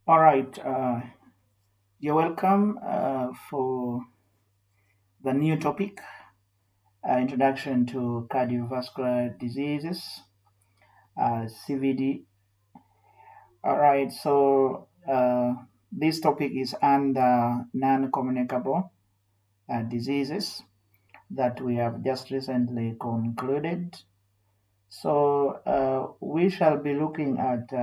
All right, you're welcome for the new topic, Introduction to Cardiovascular Diseases, CVD. All right, so this topic is under non-communicable diseases that we have just recently concluded. So we shall be looking at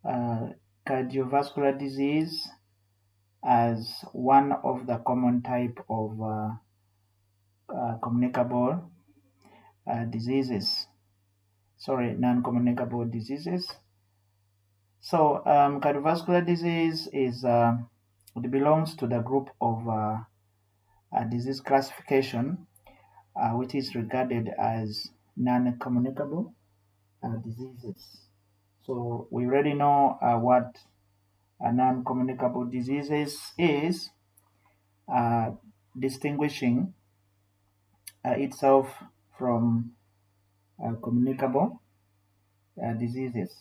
uh, cardiovascular disease as one of the common type of communicable diseases. Sorry, non-communicable diseases. So cardiovascular disease is it belongs to the group of disease classification, which is regarded as non-communicable diseases. So we already know what a non-communicable diseases is, uh, distinguishing itself from communicable diseases.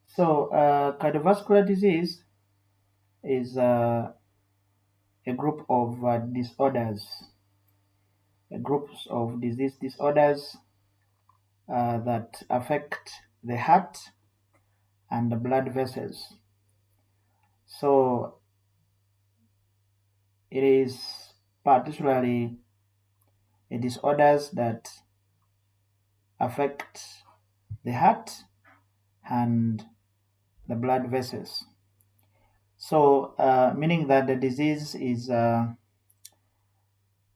So, cardiovascular disease is a group of disorders, groups of disease disorders that affect the heart and the blood vessels. So, it is particularly disorders that affect the heart and the blood vessels. So, meaning that the disease is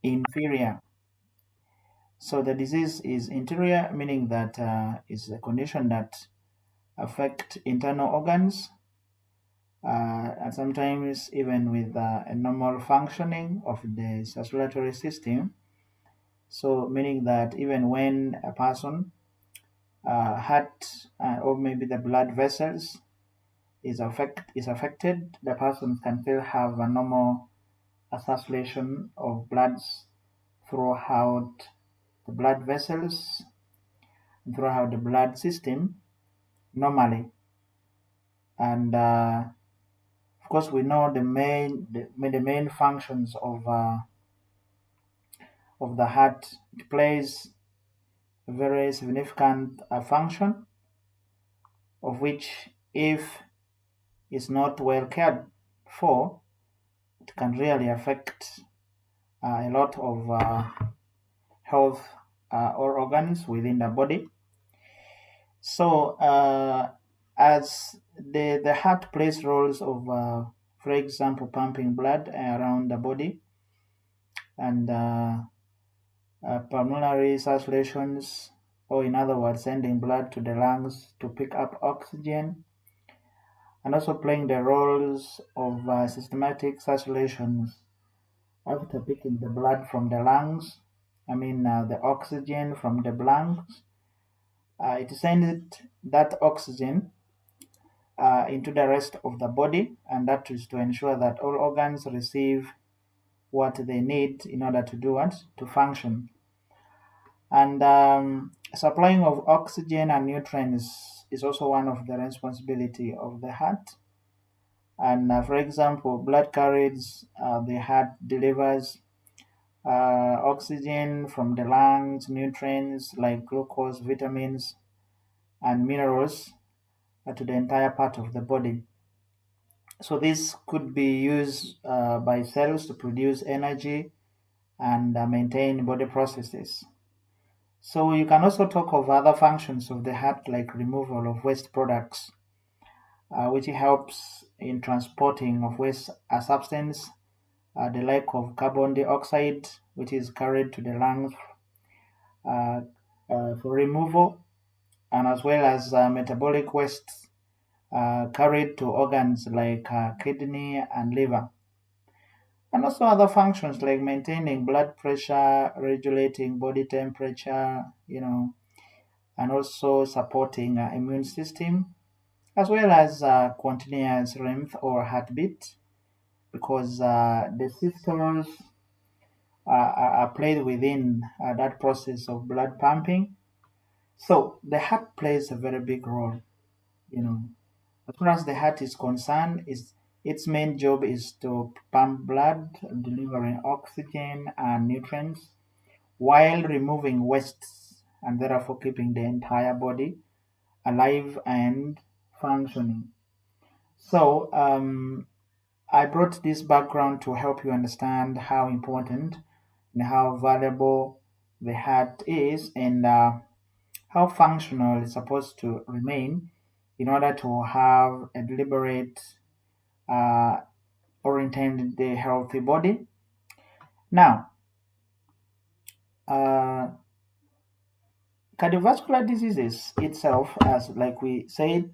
inferior. So the disease is interior, meaning that it's a condition that affect internal organs, and sometimes even with a normal functioning of the circulatory system. So meaning that even when a person heart or maybe the blood vessels is affected, the person can still have a normal circulation of bloods throughout the blood vessels, throughout the blood system normally. And of course, we know the main functions of the heart. It plays a very significant function, of which, if it's not well cared for, it can really affect a lot of health or organs within the body. So, as the heart plays roles of, for example, pumping blood around the body and pulmonary circulations, or in other words, sending blood to the lungs to pick up oxygen, and also playing the roles of systematic circulations after picking the blood from the lungs. I mean, the oxygen from the lungs. It sends that oxygen into the rest of the body, and that is to ensure that all organs receive what they need in order to do what to function. And supplying of oxygen and nutrients is also one of the responsibility of the heart. And for example, blood carries the heart delivers oxygen from the lungs, nutrients like glucose, vitamins, and minerals to the entire part of the body. So this could be used by cells to produce energy and maintain body processes. So you can also talk of other functions of the heart like removal of waste products, which helps in transporting of waste substance, the like of carbon dioxide, which is carried to the lungs uh, for removal, and as well as metabolic waste carried to organs like kidney and liver. And also other functions like maintaining blood pressure, regulating body temperature, and also supporting immune system, as well as continuous rhythm or heartbeat, because the systems are played within that process of blood pumping. So the heart plays a very big role, you know, As far as the heart is concerned, its main job is to pump blood, delivering oxygen and nutrients, while removing wastes and therefore keeping the entire body alive and functioning. So, I brought this background to help you understand how important and how valuable the heart is, and how functional it's supposed to remain in order to have a deliberate uh, oriented healthy body. Now, uh, cardiovascular diseases itself, as like we said,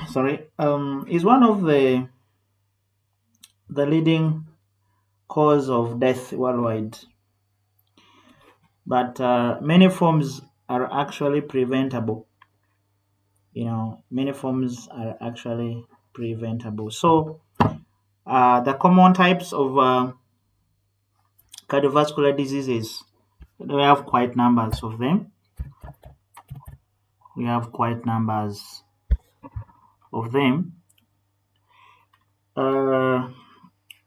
sorry, is one of the leading cause of death worldwide. But many forms are actually preventable. Many forms are actually preventable. So the common types of cardiovascular diseases, we have quite numbers of them. We have quite numbers of them. Uh,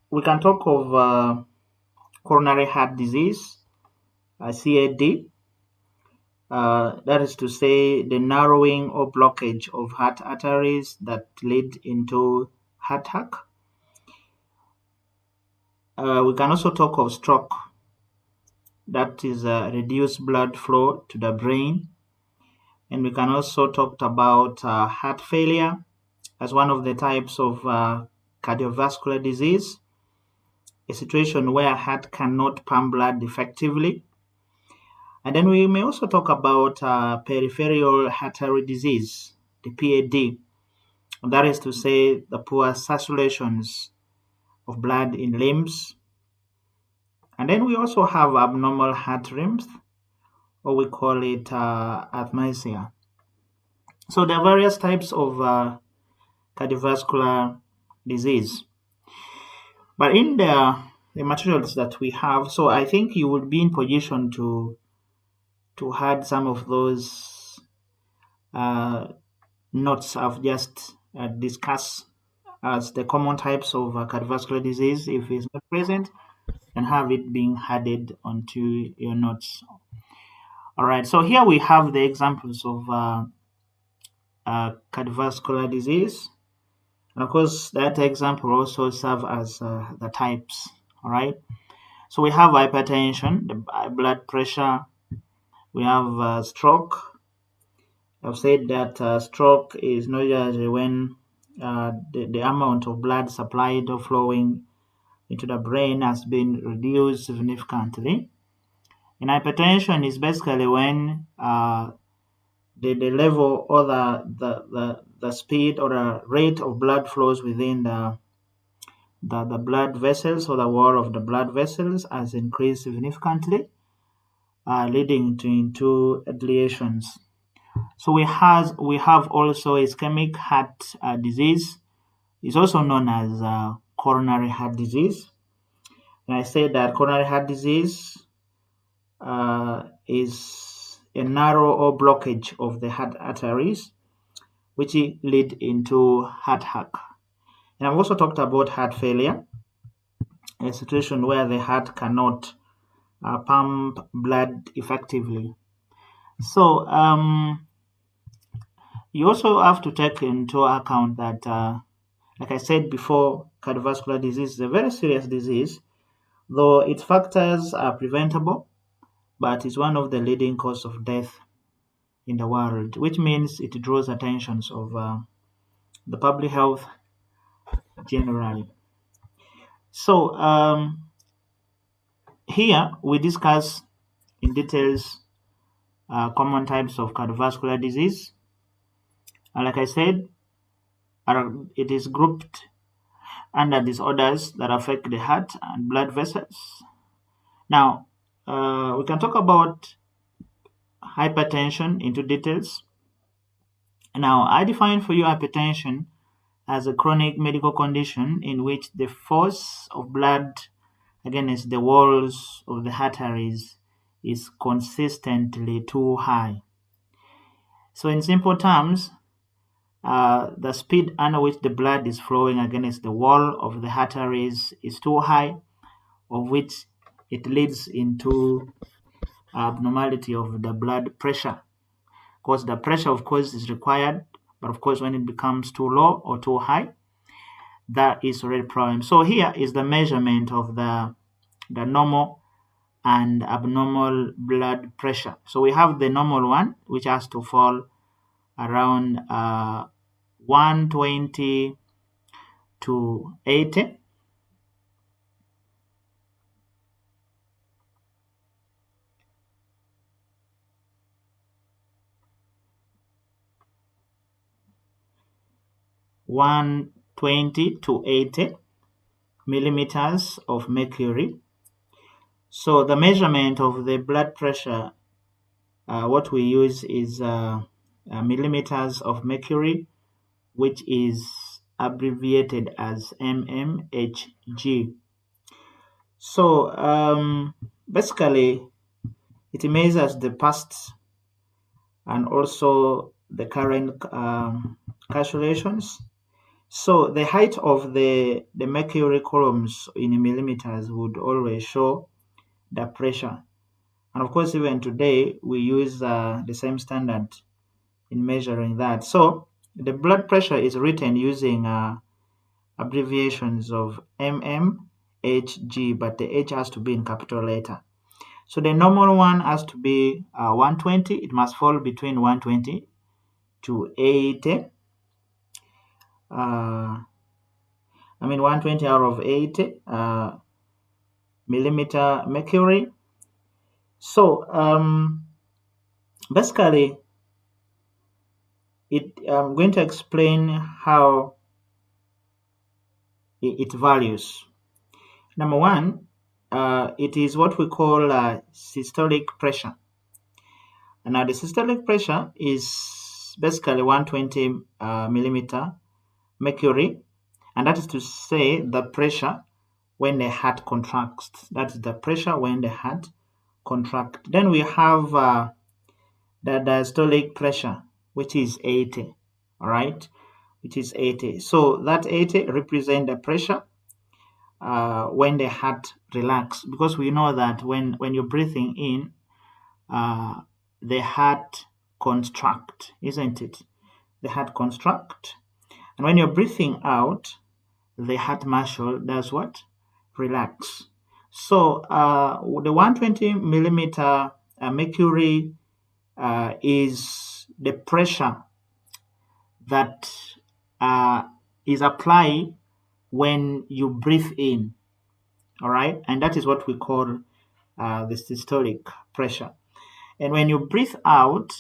we can talk of coronary heart disease, CAD. That is to say, the narrowing or blockage of heart arteries that lead into heart attack. We can also talk of stroke, that is reduced blood flow to the brain. And we can also talk about heart failure as one of the types of cardiovascular disease, a situation where heart cannot pump blood effectively. And then we may also talk about peripheral artery disease, the PAD. That is to say, the poor circulations of blood in limbs. And then we also have abnormal heart rhythms, or we call it arrhythmia. So there are various types of cardiovascular disease. But in the materials that we have, so I think you would be in position to add some of those uh, notes I've just discussed as the common types of cardiovascular disease. If it's not present, and have it being added onto your notes. All right, so here we have the examples of cardiovascular disease. And of course, that example also serve as the types. All right, so we have hypertension, the blood pressure. We have stroke. I've said that stroke is not usually when the amount of blood supplied or flowing into the brain has been reduced significantly. And hypertension is basically when the level or the speed or the rate of blood flows within the blood vessels or the wall of the blood vessels has increased significantly, leading into lesions. So we have also ischemic heart disease. It's also known as coronary heart disease. And I say that coronary heart disease is a narrow or blockage of the heart arteries, which lead into heart attack. And I've also talked about heart failure, a situation where the heart cannot pump blood effectively. So you also have to take into account that, like I said before, cardiovascular disease is a very serious disease, though its factors are preventable, but it's one of the leading causes of death in the world, which means it draws attentions of the public health generally. So here we discuss in details common types of cardiovascular disease. And like I said, it is grouped under disorders that affect the heart and blood vessels. Now, we can talk about hypertension into details. Now, I define for you hypertension as a chronic medical condition in which the force of blood against the walls of the arteries is consistently too high. So in simple terms, the speed under which the blood is flowing against the wall of the arteries is too high, of which it leads into abnormality of the blood pressure. Because the pressure, of course, is required, but of course, when it becomes too low or too high, that is already a problem. So here is the measurement of the normal and abnormal blood pressure. So we have the normal one, which has to fall around 120 to 80. One 20 to 80 millimeters of mercury. So the measurement of the blood pressure, what we use is millimeters of mercury, which is abbreviated as mmHg. So basically, it measures the past and also the current calculations. So the height of the mercury columns in millimeters would always show the pressure. And of course, even today, we use the same standard in measuring that. So the blood pressure is written using abbreviations of mmHg, but the H has to be in capital letter. So the normal one has to be 120. It must fall between 120 to 80. 120 out of 80 millimeter mercury. So basically, I'm going to explain how it values. Number one, it is what we call systolic pressure. And now the systolic pressure is basically 120 millimeter mercury, and that is to say the pressure when the heart contracts. That is the pressure when the heart contracts. Then we have the diastolic pressure, which is 80. All right, which is 80. So that 80 represents the pressure when the heart relax, because we know that when you're breathing in, the heart contract, isn't it? The heart contract, and when you're breathing out, the heart muscle does what? Relax. So the 120 millimeter mercury is the pressure that is applied when you breathe in. All right, and that is what we call the systolic pressure. And when you breathe out,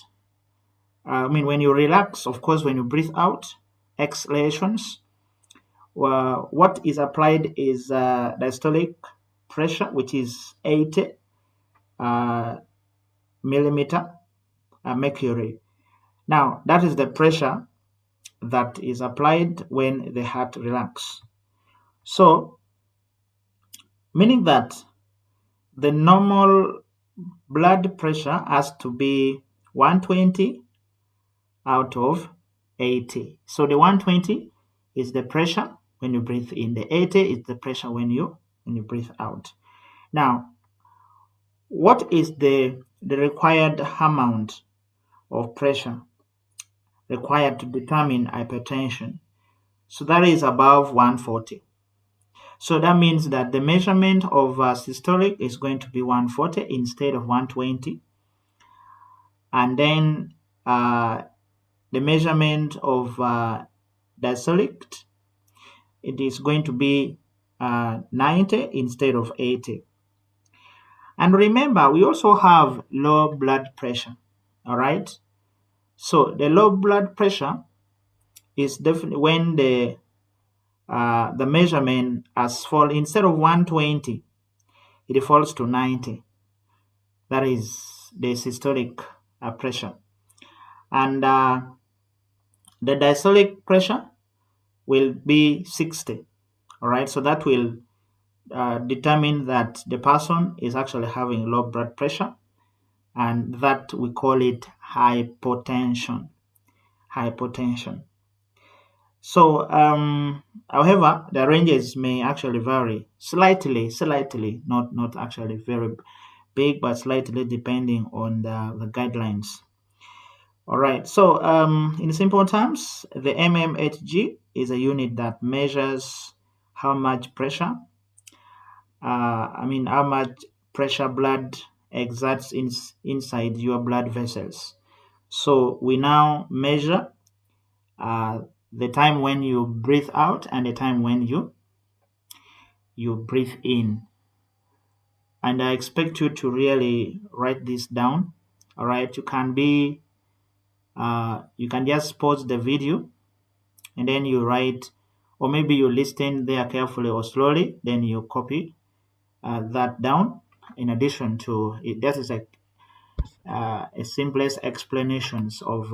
when you relax, of course, when you breathe out, exhalations, what is applied is diastolic pressure, which is 80 millimeter mercury. Now, that is the pressure that is applied when the heart relaxes. So, meaning that the normal blood pressure has to be 120 out of 80. So the 120 is the pressure when you breathe in. The 80 is the pressure when you breathe out. Now, what is the required amount of pressure required to determine hypertension? So that is above 140. So that means that the measurement of systolic is going to be 140 instead of 120. And then the measurement of diastolic, it is going to be 90 instead of 80. And remember, we also have low blood pressure. All right. So the low blood pressure is definitely when the measurement has fallen, instead of 120, it falls to 90. That is the systolic pressure. And the diastolic pressure will be 60. All right, so that will determine that the person is actually having low blood pressure, and that we call it hypotension. Hypotension. So, however, the ranges may actually vary slightly, not actually very big, but slightly depending on the guidelines. All right. So, in simple terms, the mmHg is a unit that measures how much pressure, how much pressure blood exerts inside your blood vessels. So, we now measure uh, the time when you breathe out and the time when you breathe in. And I expect you to really write this down. All right. You can just pause the video and then you write, or maybe you listen there carefully or slowly, then you copy that down. In addition to it, that is like a simplest explanations of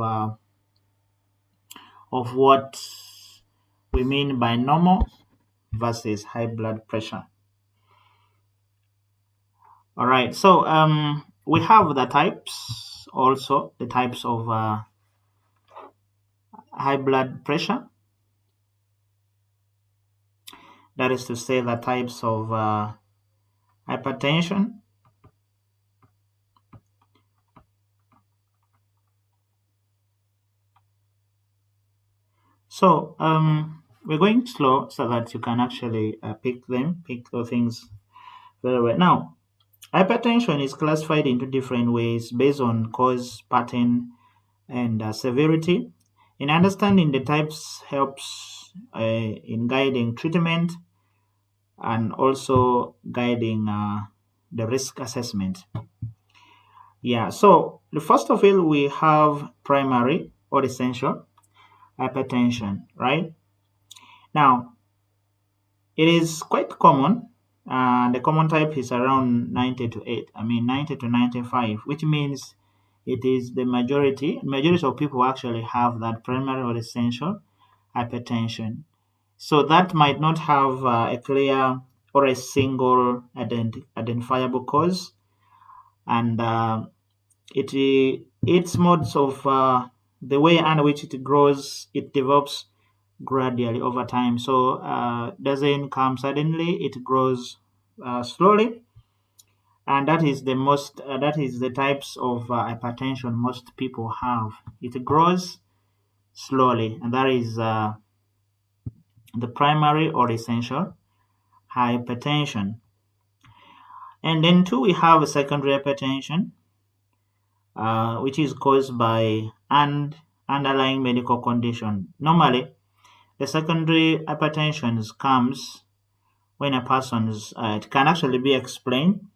what we mean by normal versus high blood pressure. All right, so we have the types, also the types of high blood pressure. That is to say, the types of hypertension. So we're going slow so that you can actually pick those things very well. Now, hypertension is classified into different ways based on cause, pattern, and severity. In understanding the types helps in guiding treatment and also guiding the risk assessment. Yeah, so the first of it, we have primary or essential hypertension, right? Now, it is quite common. The common type is around 90 to 8. 90 to 95, which means it is the majority. Majority of people actually have that primary or essential hypertension. So that might not have a clear or a single identifiable cause, and its modes of the way in which it grows, it develops gradually over time. So doesn't come suddenly; it grows slowly, and that is the types of hypertension most people have. It grows slowly, and that is the primary or essential hypertension. And then two, we have secondary hypertension, which is caused by an underlying medical condition. Normally, the secondary hypertension comes when a person's it can actually be explained.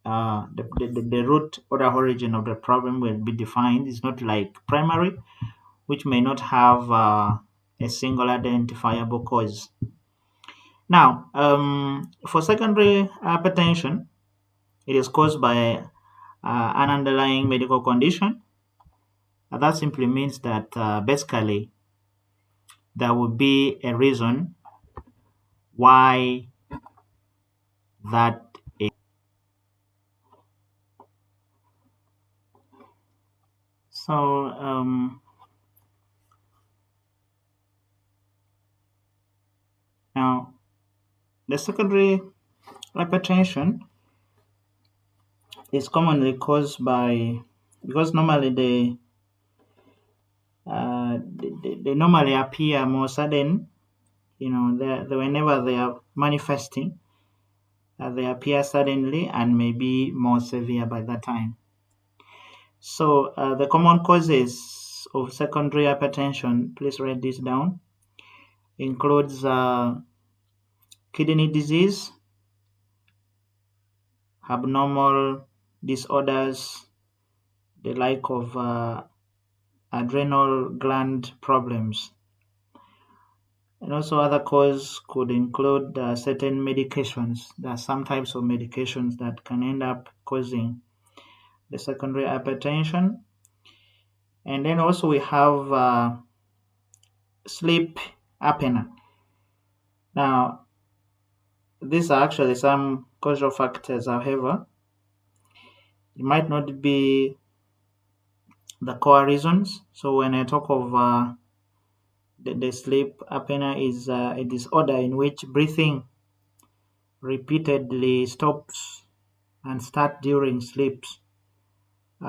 The root or the origin of the problem will be defined. It's not like primary, which may not have a single identifiable cause. Now, for secondary hypertension, it is caused by an underlying medical condition. That simply means that basically there will be a reason why that is. So now the secondary hypertension is commonly caused by because normally they normally appear more sudden. Whenever they are manifesting, they appear suddenly and may be more severe by that time. So the common causes of secondary hypertension, please write this down, includes kidney disease, abnormal disorders, the like of adrenal gland problems. And also other cause could include certain medications. There are some types of medications that can end up causing the secondary hypertension. And then also we have sleep apnea. Now, these are actually some causal factors. However, it might not be the core reasons. So when I talk of the sleep apnea is a disorder in which breathing repeatedly stops and starts during sleep.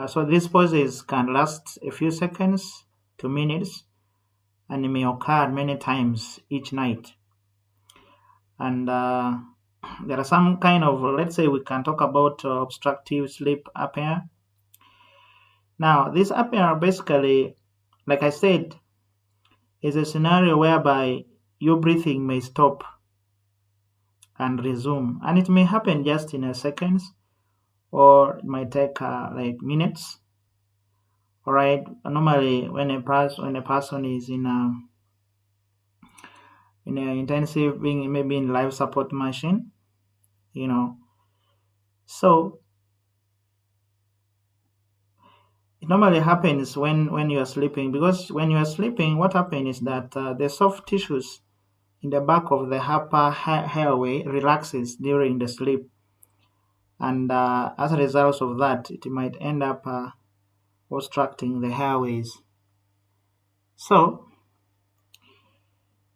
So these pauses can last a few seconds to minutes and may occur many times each night. And there are some kind of, let's say we can talk about obstructive sleep apnea. Now, this apnea basically, like I said, is a scenario whereby your breathing may stop and resume, and it may happen just in a seconds, or it might take like minutes. All right. Normally, when a person is in a intensive, being maybe in life support machine, you know, so it normally happens when you are sleeping, because when you are sleeping, what happens is that the soft tissues in the back of the upper airway relaxes during the sleep, and as a result of that, it might end up obstructing the airways. So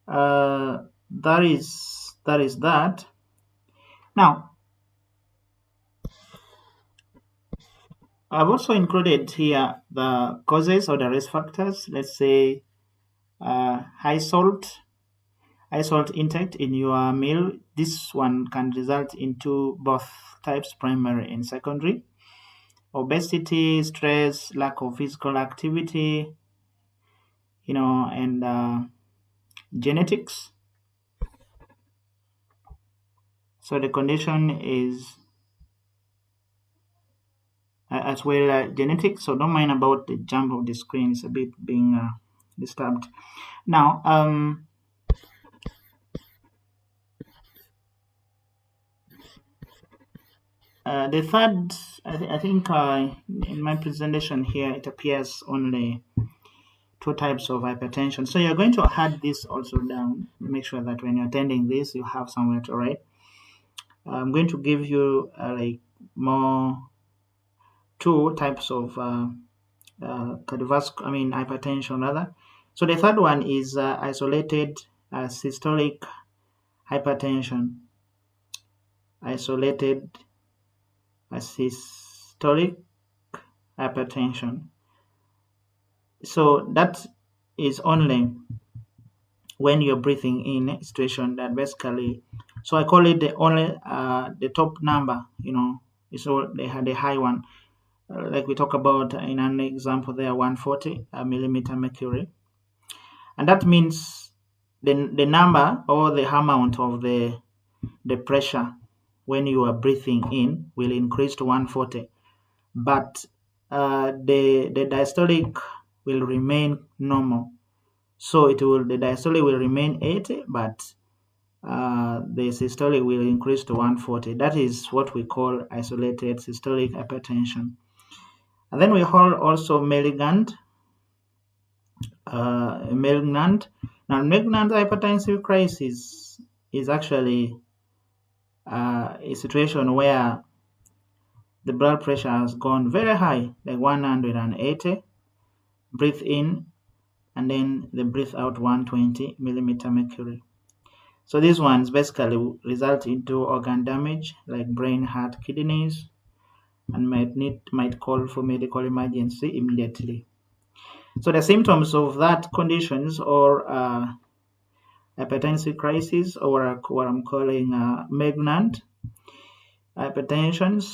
that is that. Now, I've also included here the causes or the risk factors. Let's say high salt intake in your meal. This one can result into both types, primary and secondary. Obesity, stress, lack of physical activity, and genetics. So the condition is as well genetics. So don't mind about the jump of the screen. It's a bit being disturbed. Now, the third, I think in my presentation here, it appears only two types of hypertension. So you're going to add this also down. Make sure that when you're attending this, you have somewhere to write. I'm going to give you like more two types of cardiovascular, hypertension rather. So the third one is isolated systolic hypertension. Isolated systolic hypertension. So that is only when you're breathing in a situation that basically, so I call it the only the top number, so they had a high one, like we talk about in an example there, 140 millimeter mercury, and that means the number or the amount of the pressure when you are breathing in will increase to 140, but the diastolic will remain normal. So the diastolic will remain 80, but the systolic will increase to 140. That is what we call isolated systolic hypertension. And then we have also malignant. Now, malignant hypertensive crisis is actually a situation where the blood pressure has gone very high, like 180, breathe in, and then they breathe out 120 millimeter mercury. So these ones basically result into organ damage like brain, heart, kidneys, and might call for medical emergency immediately. So the symptoms of that conditions or hypertensive crisis, or what I'm calling malignant hypertension,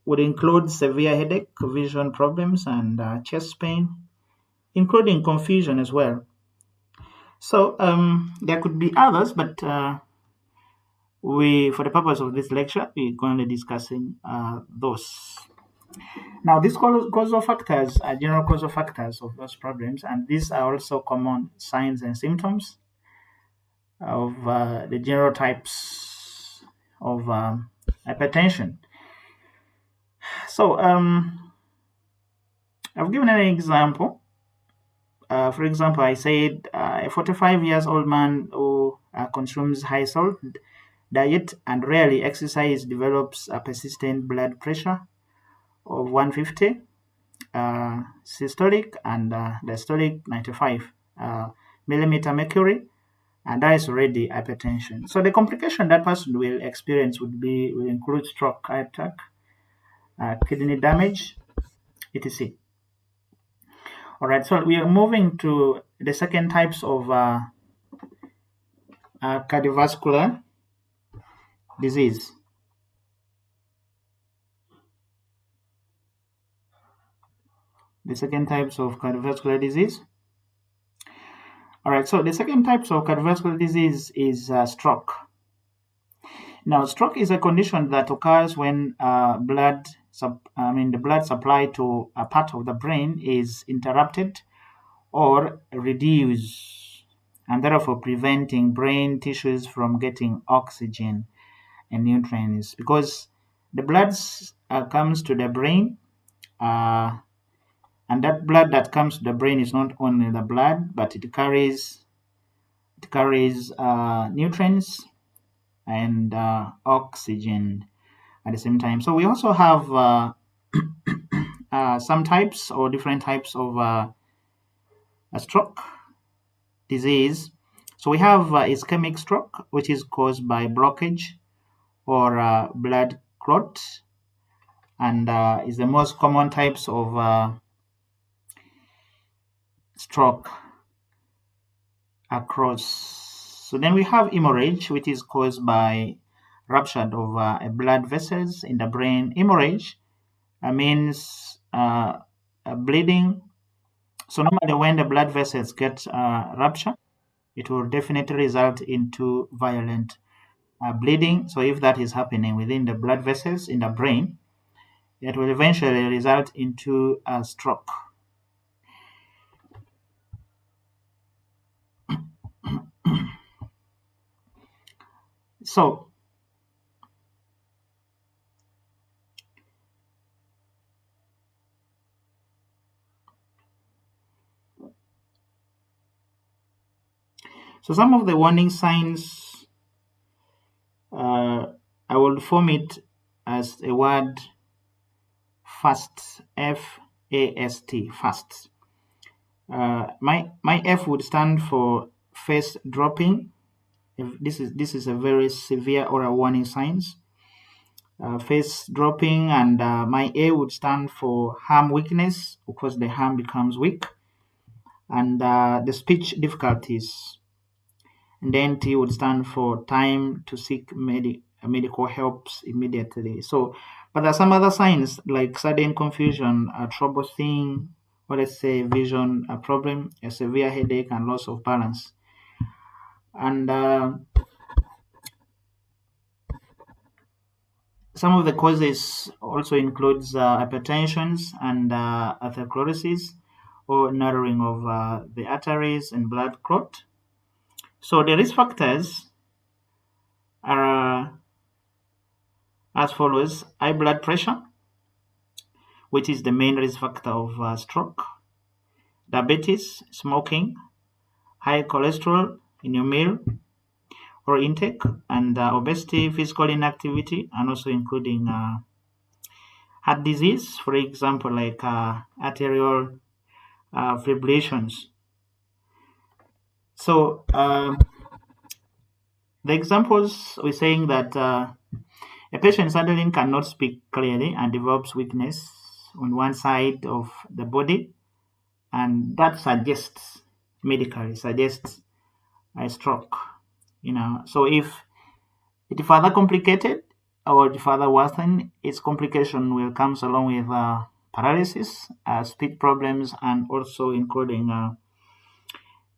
would include severe headache, vision problems, and chest pain, including confusion as well. So there could be others, but for the purpose of this lecture, we're going to be discussing those. Now, these causal factors are general causal factors of those problems, and these are also common signs and symptoms of the general types of hypertension. So, I've given an example. For example, I said a 45 years old man who consumes high salt diet and rarely exercise develops a persistent blood pressure of 150, systolic, and diastolic 95 millimeter mercury, and that is already hypertension. So the complication that person will experience will include stroke, heart attack, kidney damage, etc. All right, so we are moving to the second types of cardiovascular disease. The second types of cardiovascular disease. All right, so the second types of cardiovascular disease is stroke. Now, stroke is a condition that occurs when the blood supply to a part of the brain is interrupted or reduced, and therefore preventing brain tissues from getting oxygen and nutrients. Because the blood comes to the brain, and that blood that comes to the brain is not only the blood, but it carries nutrients and oxygen at the same time. So we also have some types or different types of a stroke disease. So we have ischemic stroke, which is caused by blockage or blood clot, and is the most common types of stroke across. So then we have hemorrhage, which is caused by rupture of blood vessels in the brain. Hemorrhage means bleeding. So normally when the blood vessels get ruptured, it will definitely result into violent bleeding. So if that is happening within the blood vessels in the brain, it will eventually result into a stroke. So some of the warning signs, I will form it as a word fast, F-A-S-T, fast. My F would stand for face dropping. If this is a very severe or a warning signs. Face dropping, and my A would stand for arm weakness, because the arm becomes weak, and the speech difficulties. And then T would stand for time to seek medical helps immediately. So, but there are some other signs like sudden confusion, trouble seeing, or let's say vision problem, a severe headache, and loss of balance. And some of the causes also includes hypertension and atherosclerosis, or narrowing of the arteries and blood clot. So the risk factors are as follows: high blood pressure, which is the main risk factor of stroke; diabetes; smoking; high cholesterol in your meal or intake; and obesity; physical inactivity, and also including heart disease, for example, like arterial fibrillations. So the examples, we're saying that a patient suddenly cannot speak clearly and develops weakness on one side of the body, and that medically suggests a stroke. So if it further complicated or it further worsen, its complication will comes along with paralysis, speech problems, and also including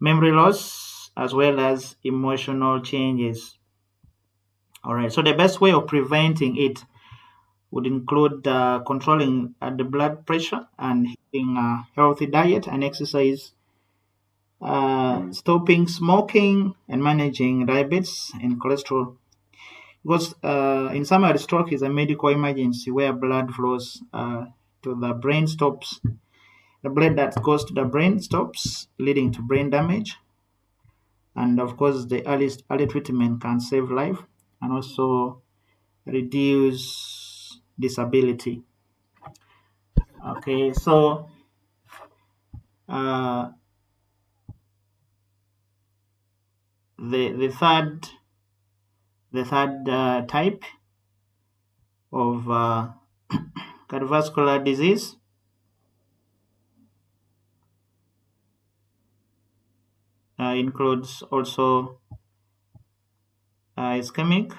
memory loss as well as emotional changes. All right. So the best way of preventing it would include controlling the blood pressure and eating a healthy diet and exercise, stopping smoking, and managing diabetes and cholesterol. Because in summary, stroke is a medical emergency where blood flows to the brain stops. The blood that goes to the brain stops, leading to brain damage. And of course, the early treatment can save life and also reduce disability. Okay, so uh, the third type of cardiovascular disease includes also ischemic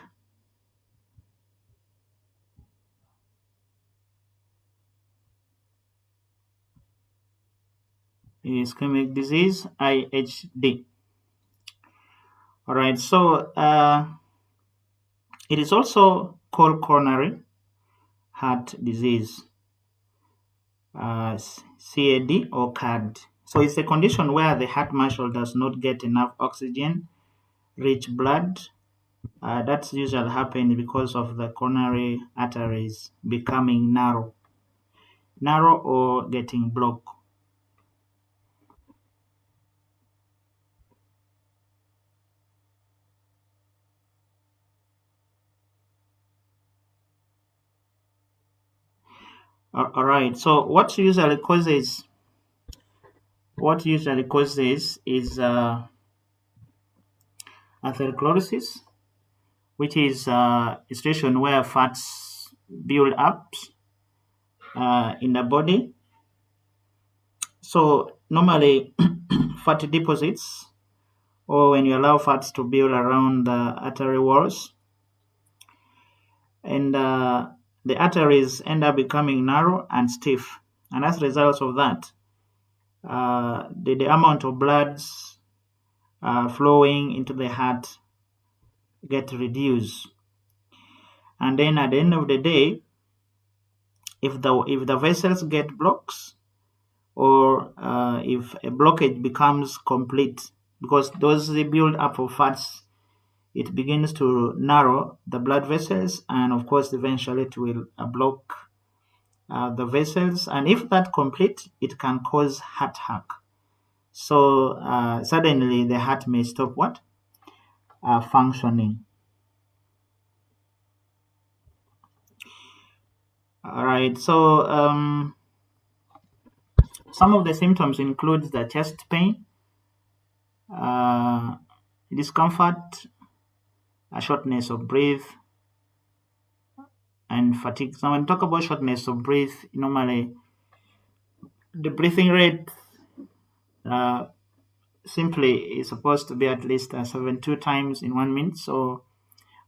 disease, IHD. All right, so it is also called coronary heart disease, CAD or CAD. So it's a condition where the heart muscle does not get enough oxygen rich blood. That's usually happening because of the coronary arteries becoming narrow or getting blocked. All right. So what usually causes is atherosclerosis, which is a situation where fats build up in the body. So normally fatty deposits, or when you allow fats to build around the artery walls, and the arteries end up becoming narrow and stiff. And as a result of that, the amount of blood flowing into the heart get reduced. And then at the end of the day, if the vessels get blocked, or if a blockage becomes complete, because those build up of fats, it begins to narrow the blood vessels, and of course eventually it will block the vessels, and if that complete, it can cause heart attack. So suddenly the heart may stop functioning. All right. So some of the symptoms include the chest pain, discomfort, a shortness of breath, and fatigue. So when we talk about shortness of breath, normally the breathing rate simply is supposed to be at least 72 times in 1 minute. So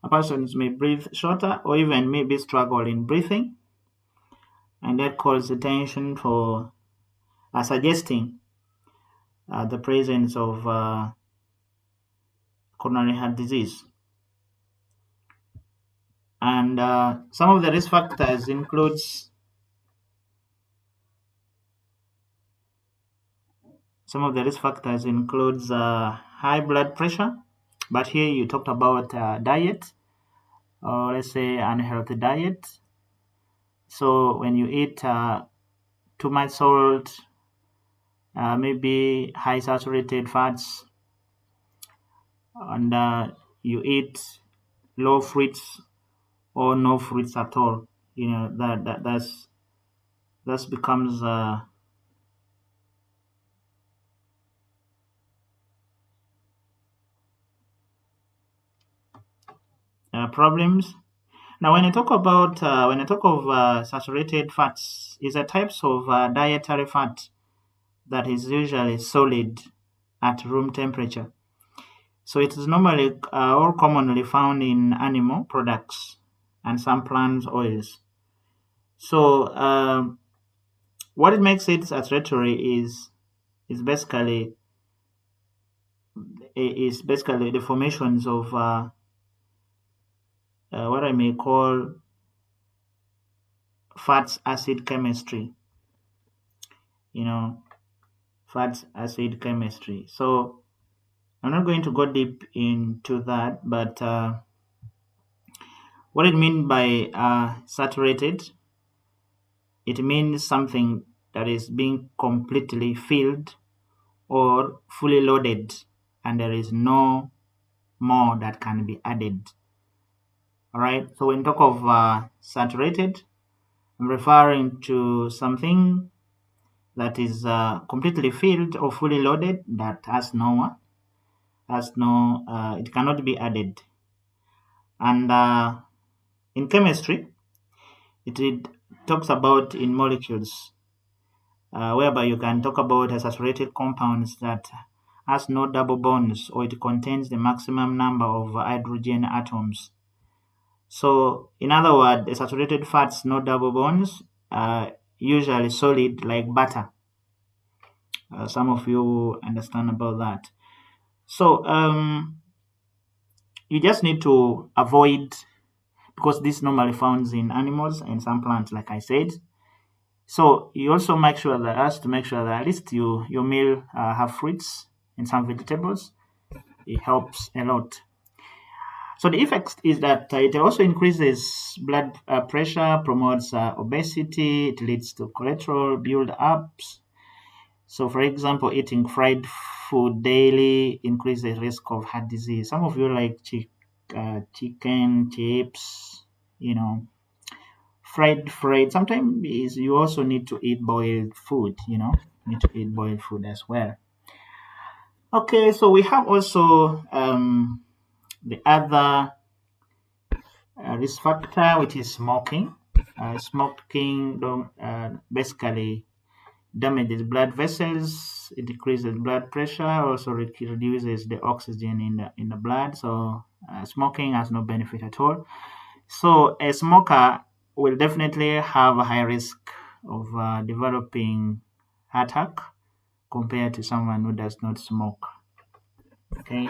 a person may breathe shorter or even maybe struggle in breathing, and that calls attention for suggesting the presence of coronary heart disease. And some of the risk factors includes high blood pressure, but here you talked about diet, or let's say unhealthy diet. So when you eat too much salt, maybe high saturated fats, and you eat low fruits or no fruits at all, that becomes problems. Now, when I talk of saturated fats, is a types of dietary fat that is usually solid at room temperature. So it is normally or commonly found in animal products and some plant oils. So what it makes it saturatory is basically the formations of what I may call fats acid chemistry. Fats acid chemistry. So I'm not going to go deep into that, but what it means by saturated, it means something that is being completely filled or fully loaded, and there is no more that can be added. All right. So when talk of saturated, I'm referring to something that is completely filled or fully loaded that has no has no, it cannot be added. And in chemistry, it talks about in molecules, whereby you can talk about a saturated compounds that has no double bonds or it contains the maximum number of hydrogen atoms. So, in other words, the saturated fats, no double bonds, usually solid like butter. Some of you understand about that. So, you just need to avoid, because this normally found in animals and some plants, like I said. So you also make sure that has to make sure that at least your meal have fruits and some vegetables. It helps a lot. So the effect is that it also increases blood pressure, promotes obesity, it leads to cholesterol build-ups. So, for example, eating fried food daily increases the risk of heart disease. Some of you like chicken, chips, you know, fried. Sometimes you also need to eat boiled food, need to eat boiled food as well. Okay, so we have also the other risk factor, which is smoking. Smoking basically damages blood vessels, it decreases blood pressure, also reduces the oxygen in the blood. So smoking has no benefit at all. So a smoker will definitely have a high risk of developing heart attack compared to someone who does not smoke. Okay,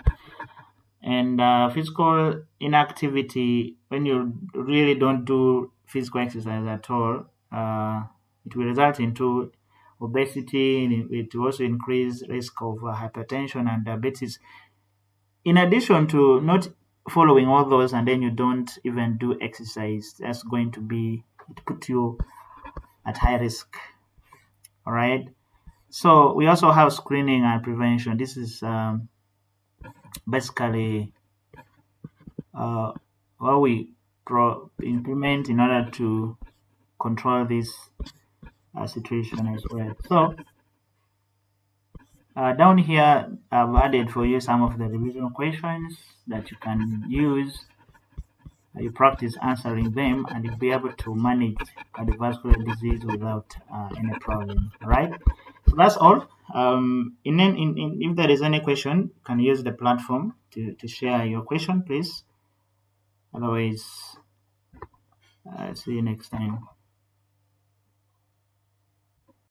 and physical inactivity, when you really don't do physical exercise at all, it will result into obesity. It will also increase risk of hypertension and diabetes. In addition to not following all those, and then you don't even do exercise, that's going to be, it put you at high risk. All right. So we also have screening and prevention. This is basically what we implement in order to control this situation as well. So down here, I've added for you some of the revision questions that you can use. You practice answering them and you'll be able to manage cardiovascular disease without any problem. All right. So that's all. If there is any question, you can use the platform to share your question, please. Otherwise, see you next time.